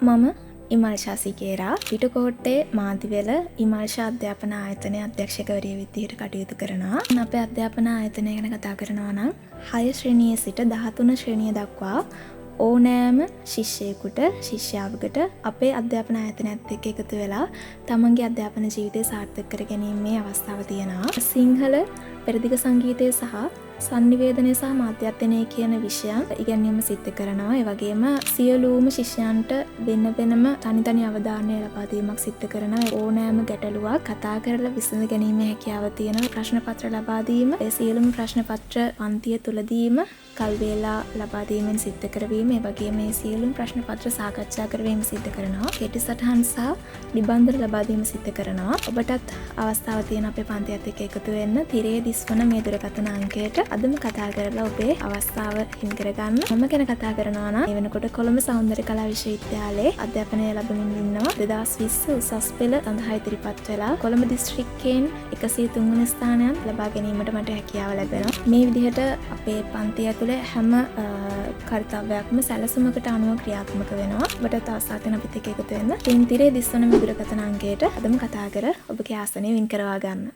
මම ඉමල්ෂා සිකේරා පිටකොට්ටේ මාදිවෙල ඉමල්ෂා අධ්‍යාපන ආයතනයේ අධ්‍යක්ෂකවරිය විදිහට කටයුතු කරනවා. අපේ අධ්‍යාපන ආයතනය ගැන කතා කරනවා නම් 6 ශ්‍රේණියේ සිට 13 ශ්‍රේණිය දක්වා ඕනෑම ශිෂ්‍යයෙකුට ශිෂ්‍යාවකට අපේ අධ්‍යාපන ආයතනයත් එක්ක එකතු වෙලා තමන්ගේ අධ්‍යාපන ජීවිතය සාර්ථක කර ගැනීමේ අවස්ථාව තියෙනවා. සිංහල පෙරදිග සංගීතය සහ සංනිවේදනය සහ මාධ්‍යර්ථනය කියන විෂයන් ඉගැන්වීම සිද්ධ කරනවා. ඒ වගේම සියලුම ශිෂ්‍යයන්ට වෙන වෙනම තනි අවධානය ලබා දීමක් සිද්ධ කරනවා. ඕනෑම ගැටලුවක් කතා කරලා විසඳ ගැනීමේ හැකියාව තියෙන ප්‍රශ්න පත්‍ර ලබා දීම, ඒ සියලුම ප්‍රශ්න පත්‍ර පන්තිය තුලදීම කල් වේලා ලබා දීමෙන් සිද්ධ කරවීම, ඒ වගේම මේ සියලුම ප්‍රශ්න පත්‍ර සාකච්ඡා කරවීම සිද්ධ කරනවා. කෙටි සටහන් සහ නිබන්ධන ලබා දීම සිද්ධ කරනවා. ඔබටත් අවස්ථාව තියෙන අපේ පන්තියත් එක්ක එකතු වෙන්න තිරේ දිස්වන මේ දුරකථන අංකයට අදම කතා කරලා ඔබේ අවස්ථාව හිමි කරගන්න. මම ගැන කතා කරනවා නම් මේ වෙනකොට කොළඹ සෞන්දර්ය කලා විශ්වවිද්‍යාලයේ අධ්‍යාපනය ලැබමින් ඉන්නවා. 2020 උසස් පෙළ සඳහා ඉදිරිපත් වෙලා කොළඹ දිස්ත්‍රික්කයෙන් 103 වන ස්ථානයක් ලබා ගැනීමට මට හැකියාව ලැබෙනවා. මේ විදිහට අපේ පන්තිය තුළ හැම කර්තව්‍යයක්ම සැලසුමකට අනුව ක්‍රියාත්මක වෙනවා. ඔබට අවස්ථාව තියෙන අපිත් එක්ක එකතු වෙන්න. තිරේ දිස්වන මේ දුරකථන අංකයට අදම කතා කර ඔබගේ ආසනය වින් කරවා ගන්න.